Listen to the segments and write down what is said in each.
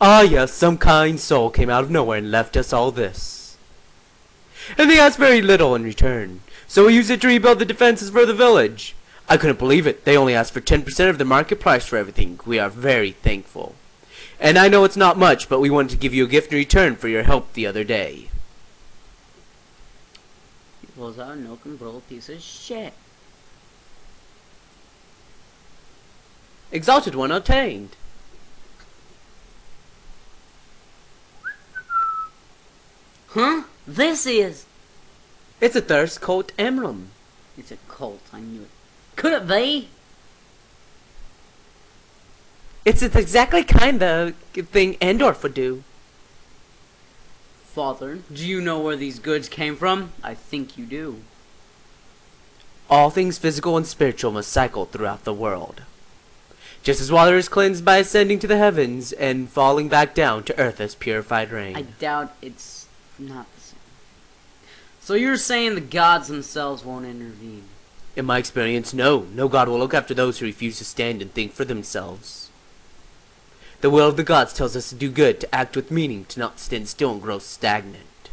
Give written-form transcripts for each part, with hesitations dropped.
Ah yes, some kind soul came out of nowhere and left us all this. And they asked very little in return, so we used it to rebuild the defenses for the village. I couldn't believe it. They only asked for 10% of the market price for everything. We are very thankful. And I know it's not much, but we wanted to give you a gift in return for your help the other day. He pulls out a no control piece of shit. Exalted one obtained. Huh? This is... It's a thirst cult emblem. It's a cult, I knew it. Could it be? It's exactly kind of thing Endorf would do. Father, do you know where these goods came from? I think you do. All things physical and spiritual must cycle throughout the world. Just as water is cleansed by ascending to the heavens and falling back down to earth as purified rain. I doubt it's not the same. So you're saying the gods themselves won't intervene? In my experience, no. No god will look after those who refuse to stand and think for themselves. The will of the gods tells us to do good, to act with meaning, to not stand still and grow stagnant.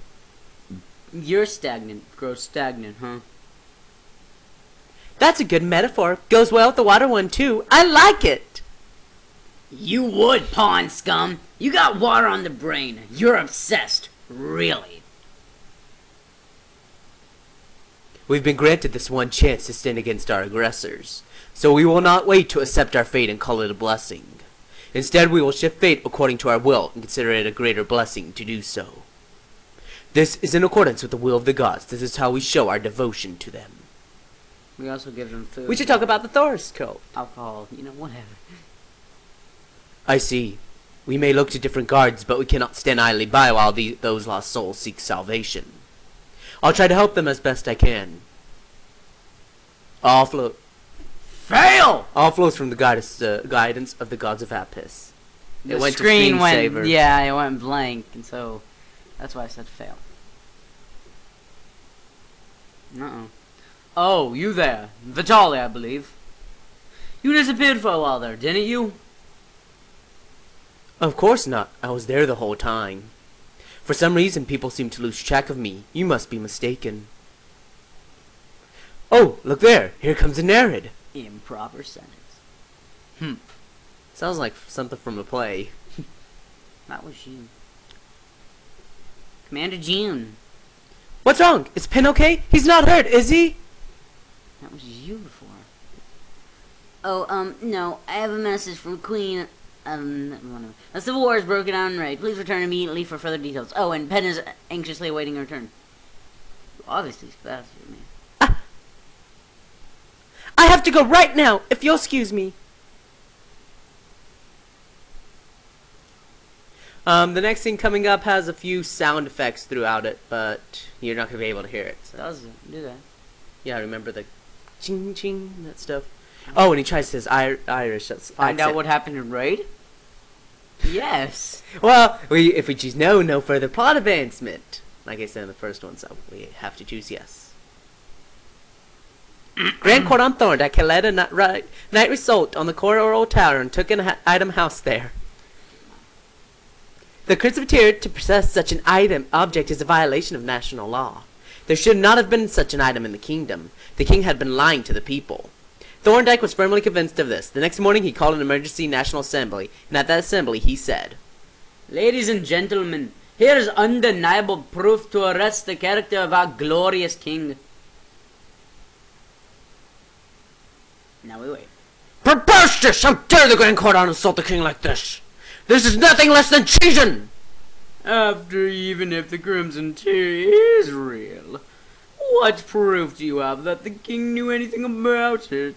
You're stagnant. Grow stagnant, huh? That's a good metaphor. Goes well with the water one, too. I like it. You would, pawn scum. You got water on the brain. You're obsessed. Really. We've been granted this one chance to stand against our aggressors, so we will not wait to accept our fate and call it a blessing. Instead, we will shift fate according to our will and consider it a greater blessing to do so. This is in accordance with the will of the gods. This is how we show our devotion to them. We also give them food. We should talk about the Thor's cult. Alcohol, you know, whatever. I see. We may look to different gods, but we cannot stand idly by while those lost souls seek salvation. I'll try to help them as best I can. All flows from the guidance of the gods of Apis. The screen went, yeah, it went blank, and so that's why I said fail. Uh-oh. Oh, you there. Vitali, I believe. You disappeared for a while there, didn't you? Of course not. I was there the whole time. For some reason, people seem to lose track of me. You must be mistaken. Oh, look there. Here comes a Nereid. Improper sentence. Sounds like something from a play. That was you. Commander June. What's wrong? Is Pin okay? He's not hurt, is he? That was you before. Oh, no. I have a message from Queen... A civil war is broken out in Raid. Please return immediately for further details. Oh, and Pen is anxiously awaiting a return. You obviously faster than me. I have to go right now, if you'll excuse me. The next thing coming up has a few sound effects throughout it, but you're not going to be able to hear it. So. Does do that? Yeah, remember the ching ching, that stuff. Oh, and he tries his Irish. Find out what happened in Raid? Yes. Well, if we choose no further plot advancement. Like I said in the first one, so we have to choose yes. Grand Cordon Thorndyke had led a night assault on the Coral Tower and took an item house there. The curse appeared to possess such an object is a violation of national law. There should not have been such an item in the kingdom. The king had been lying to the people. Thorndyke was firmly convinced of this. The next morning he called an emergency National Assembly, and at that assembly he said, "Ladies and gentlemen, here is undeniable proof to arrest the character of our glorious king." Now we wait. "Preposterous! How dare the Grand Cordon insult the king like this? This is nothing less than treason!" "After even if the Crimson Tear is real, what proof do you have that the king knew anything about it?"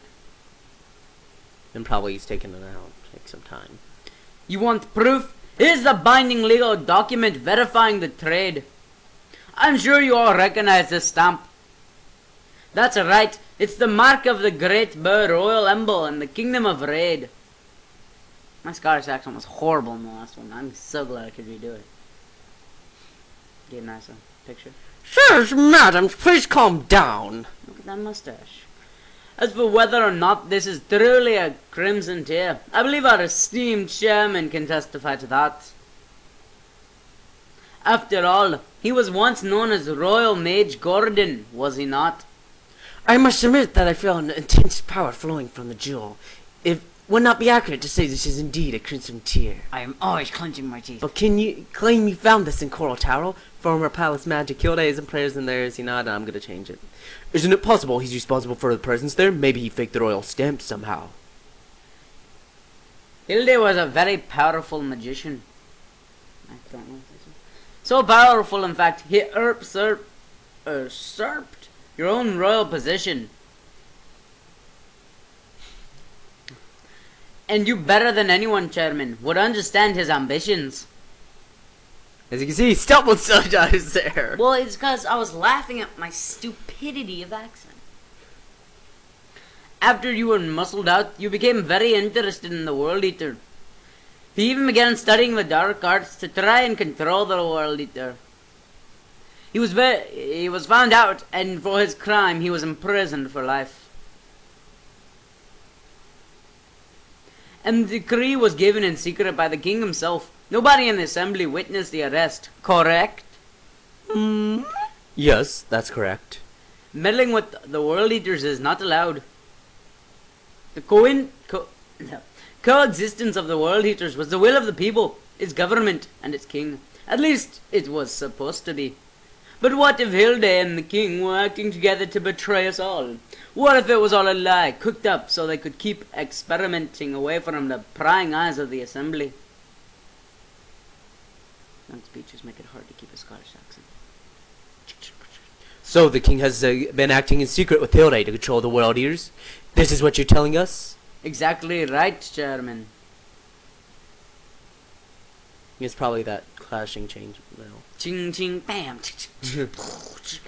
Then probably he's taking it out. Take some time. "You want proof? Here's the binding legal document verifying the trade. I'm sure you all recognize this stamp. That's right. It's the mark of the Great Bird Royal Emblem in the Kingdom of Raid." My Scottish accent was horrible in the last one. I'm so glad I could redo it. Get a nice picture. "Sirs, madams, please calm down." Look at that mustache. "As for whether or not this is truly a Crimson Tear, I believe our esteemed chairman can testify to that." After all, he was once known as Royal Mage Gordon, was he not? I must admit that I feel an intense power flowing from the jewel. It would not be accurate to say this is indeed a crimson tear. I am always clenching my teeth. But can you claim you found this in Coral Tower? Former palace magic. Hilda isn't prayers in there, is he not? I'm gonna change it. Isn't it possible he's responsible for the presence there? Maybe he faked the royal stamp somehow. Hilde was a very powerful magician. I don't know what this is. So powerful, in fact, he usurped your own royal position. And you, better than anyone, Chairman, would understand his ambitions. As you can see, he stumbled sometimes there. Well, it's because I was laughing at my stupidity of accent. After you were muscled out, you became very interested in the World Eater. He even began studying the dark arts to try and control the World Eater. He was found out, and for his crime, he was imprisoned for life. And the decree was given in secret by the king himself. Nobody in the assembly witnessed the arrest. Correct? Yes, that's correct. Meddling with the World Eaters is not allowed. The coexistence of the World Eaters was the will of the people, its government, and its king. At least, it was supposed to be. But what if Hilde and the king were acting together to betray us all? What if it was all a lie, cooked up so they could keep experimenting away from the prying eyes of the assembly? Some speeches make it hard to keep a Scottish accent. So the king has been acting in secret with Hilde to control the World Eaters? This is what you're telling us? Exactly right, Chairman. It's probably that clashing change. No. Ching ching bam.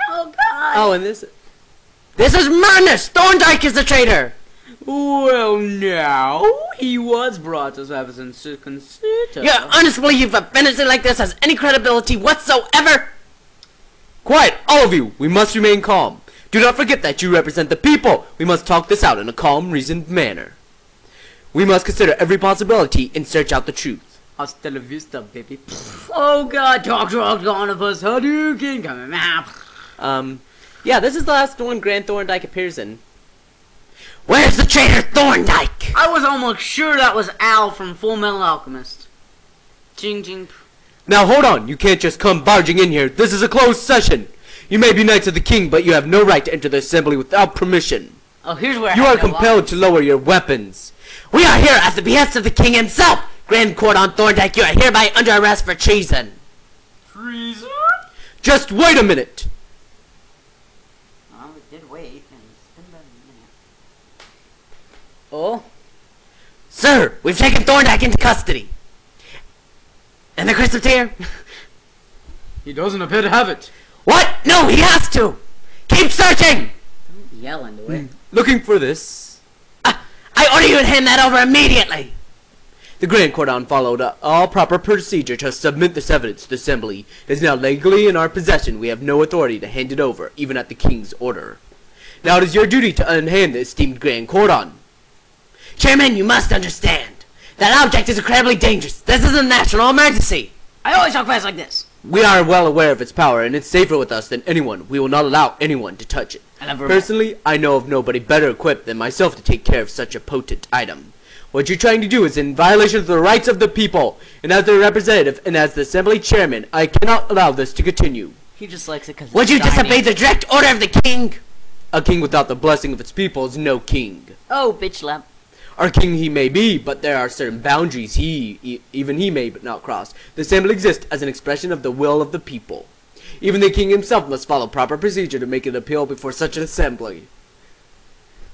Oh God! Oh, and this is madness! Thorndyke is the traitor! Well, now he was brought to evidence to consider. Yeah, honestly, if a venison like this has any credibility whatsoever. Quiet, all of you. We must remain calm. Do not forget that you represent the people. We must talk this out in a calm, reasoned manner. We must consider every possibility and search out the truth. Hasta la vista, baby. Oh God, talk on of us. Hadouken, come on. Yeah, this is the last one Grand Thorndyke appears in. Where's the traitor Thorndyke? I was almost sure that was Al from Full Metal Alchemist. Ching ching. Now hold on, you can't just come barging in here. This is a closed session. You may be knights of the king, but you have no right to enter the assembly without permission. Oh, here's where you are compelled to lower your weapons. We are here at the behest of the king himself. Grand Cordon Thorndyke, you are hereby under arrest for treason. Treason? Just wait a minute. Well, we did wait, and it's been about a minute. Oh? Sir, we've taken Thorndyke into custody. And the crystal tear? He doesn't appear to have it. What? No, he has to. Keep searching. Don't yell into it. Looking for this. I order you to hand that over immediately. The Grand Cordon followed all proper procedure to submit this evidence to the assembly. It is now legally in our possession. We have no authority to hand it over, even at the king's order. Now it is your duty to unhand the esteemed Grand Cordon. Chairman, you must understand. That object is incredibly dangerous. This is a national emergency. I always talk fast like this. We are well aware of its power, and it's safer with us than anyone. We will not allow anyone to touch it. Personally, I know of nobody better equipped than myself to take care of such a potent item. What you're trying to do is in violation of the rights of the people, and as their representative and as the assembly chairman, I cannot allow this to continue. He just likes it because would you disobey the direct order of the king? A king without the blessing of its people is no king. Oh, bitch slap. Our king he may be, but there are certain boundaries even he may not cross. The assembly exists as an expression of the will of the people. Even the king himself must follow proper procedure to make an appeal before such an assembly.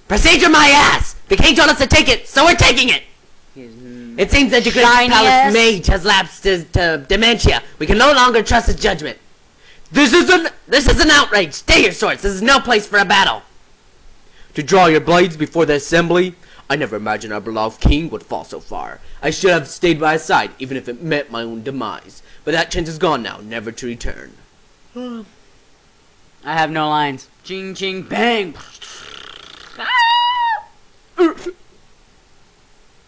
Procedure my ass! The king told us to take it, so we're taking it! It seems that your great palace mage has lapsed to dementia. We can no longer trust his judgment. This is an outrage! Stay your swords! This is no place for a battle! To draw your blades before the assembly? I never imagined our beloved king would fall so far. I should have stayed by his side, even if it meant my own demise. But that chance is gone now, never to return. I have no lines. Ching ching bang!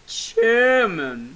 Chairman.